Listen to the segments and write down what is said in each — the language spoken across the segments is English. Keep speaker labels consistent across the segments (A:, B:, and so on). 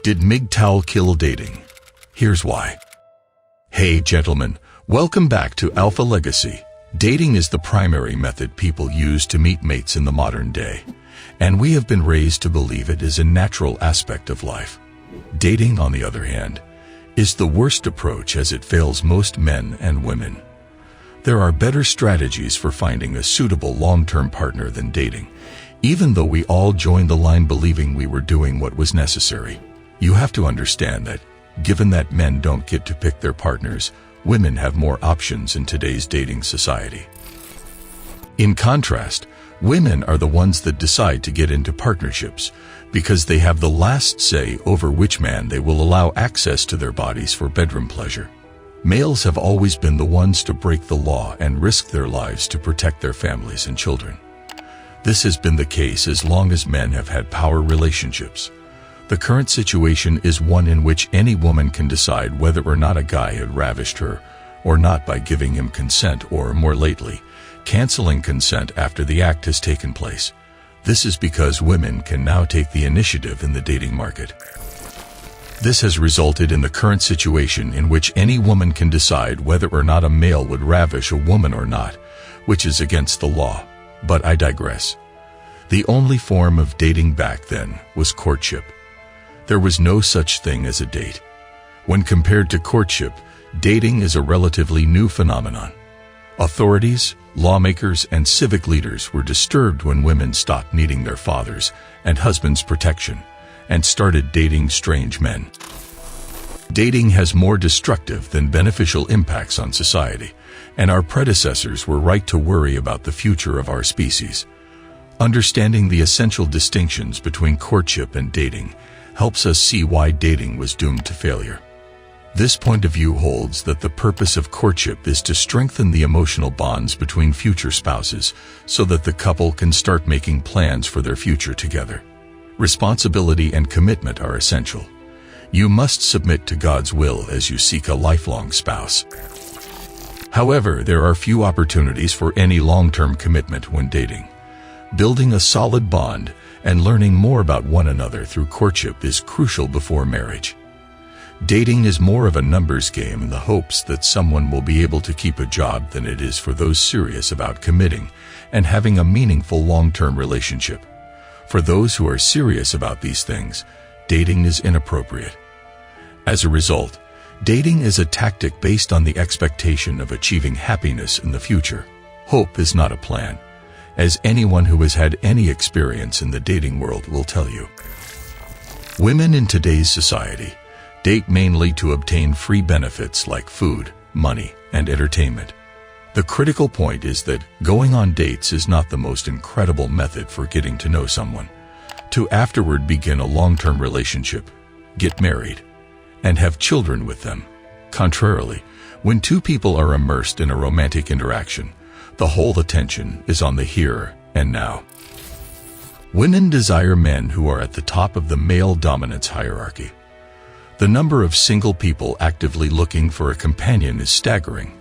A: Did MGTOW kill dating? Here's why. Hey gentlemen, welcome back to Alpha Legacy. Dating is the primary method people use to meet mates in the modern day, and we have been raised to believe it is a natural aspect of life. Dating, on the other hand, is the worst approach as it fails most men and women. There are better strategies for finding a suitable long-term partner than dating, even though we all joined the line believing we were doing what was necessary. You have to understand that, given that men don't get to pick their partners, women have more options in today's dating society. In contrast, women are the ones that decide to get into partnerships because they have the last say over which man they will allow access to their bodies for bedroom pleasure. Males have always been the ones to break the law and risk their lives to protect their families and children. This has been the case as long as men have had power relationships. The current situation is one in which any woman can decide whether or not a guy had ravished her or not by giving him consent or, more lately, canceling consent after the act has taken place. This is because women can now take the initiative in the dating market. This has resulted in the current situation in which any woman can decide whether or not a male would ravish a woman or not, which is against the law. But I digress. The only form of dating back then was courtship. There was no such thing as a date. When compared to courtship, dating is a relatively new phenomenon. Authorities, lawmakers, and civic leaders were disturbed when women stopped needing their fathers' and husbands' protection and started dating strange men. Dating has more destructive than beneficial impacts on society, and our predecessors were right to worry about the future of our species. Understanding the essential distinctions between courtship and dating helps us see why dating was doomed to failure. This point of view holds that the purpose of courtship is to strengthen the emotional bonds between future spouses so that the couple can start making plans for their future together. Responsibility and commitment are essential. You must submit to God's will as you seek a lifelong spouse. However, there are few opportunities for any long-term commitment when dating. Building a solid bond and learning more about one another through courtship is crucial before marriage. Dating is more of a numbers game in the hopes that someone will be able to keep a job than it is for those serious about committing and having a meaningful long-term relationship. For those who are serious about these things, dating is inappropriate. As a result, dating is a tactic based on the expectation of achieving happiness in the future. Hope is not a plan, as anyone who has had any experience in the dating world will tell you. Women in today's society date mainly to obtain free benefits like food, money, and entertainment. The critical point is that going on dates is not the most incredible method for getting to know someone. To afterward begin a long-term relationship, get married, and have children with them. Contrarily, when two people are immersed in a romantic interaction, the whole attention is on the here and now. Women desire men who are at the top of the male dominance hierarchy. The number of single people actively looking for a companion is staggering.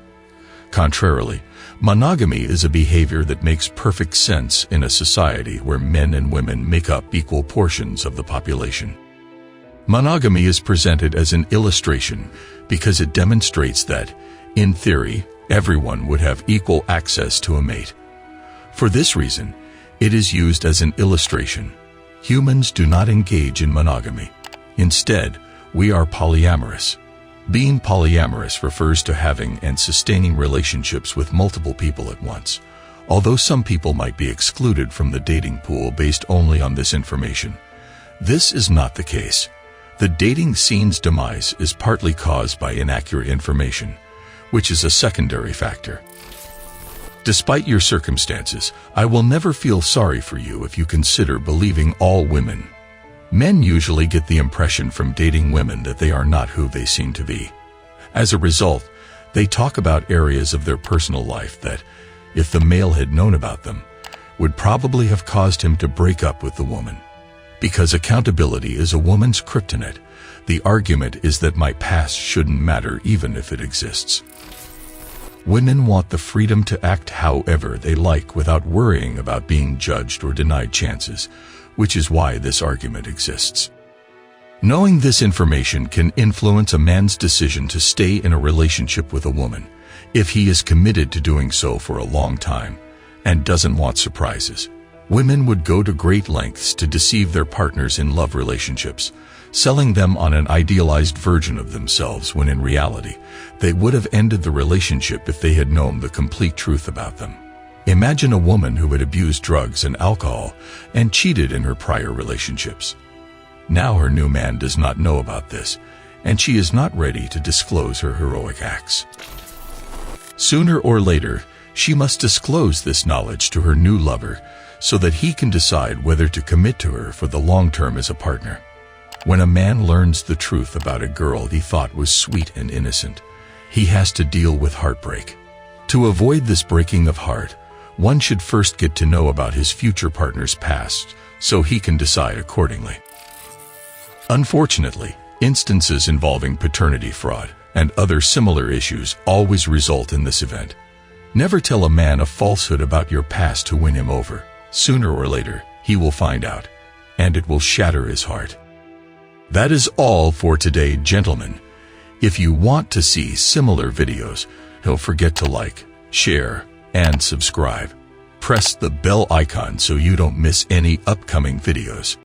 A: Contrarily, monogamy is a behavior that makes perfect sense in a society where men and women make up equal portions of the population. Monogamy is presented as an illustration because it demonstrates that, in theory, everyone would have equal access to a mate. For this reason, it is used as an illustration. Humans do not engage in monogamy. Instead, we are polyamorous. Being polyamorous refers to having and sustaining relationships with multiple people at once, although some people might be excluded from the dating pool based only on this information. This is not the case. The dating scene's demise is partly caused by inaccurate information, which is a secondary factor. Despite your circumstances, I will never feel sorry for you if you consider believing all women. Men usually get the impression from dating women that they are not who they seem to be. As a result, they talk about areas of their personal life that, if the male had known about them, would probably have caused him to break up with the woman. Because accountability is a woman's kryptonite, the argument is that my past shouldn't matter even if it exists. Women want the freedom to act however they like without worrying about being judged or denied chances, which is why this argument exists. Knowing this information can influence a man's decision to stay in a relationship with a woman if he is committed to doing so for a long time and doesn't want surprises. Women would go to great lengths to deceive their partners in love relationships, selling them on an idealized version of themselves when in reality, they would have ended the relationship if they had known the complete truth about them. Imagine a woman who had abused drugs and alcohol and cheated in her prior relationships. Now her new man does not know about this, and she is not ready to disclose her heroic acts. Sooner or later, she must disclose this knowledge to her new lover so that he can decide whether to commit to her for the long term as a partner. When a man learns the truth about a girl he thought was sweet and innocent, he has to deal with heartbreak. To avoid this breaking of heart, one should first get to know about his future partner's past so he can decide accordingly. Unfortunately, instances involving paternity fraud and other similar issues always result in this event. Never tell a man a falsehood about your past to win him over. Sooner or later, he will find out, and it will shatter his heart. That is all for today, gentlemen. If you want to see similar videos, don't forget to like, share, and subscribe. Press the bell icon so you don't miss any upcoming videos.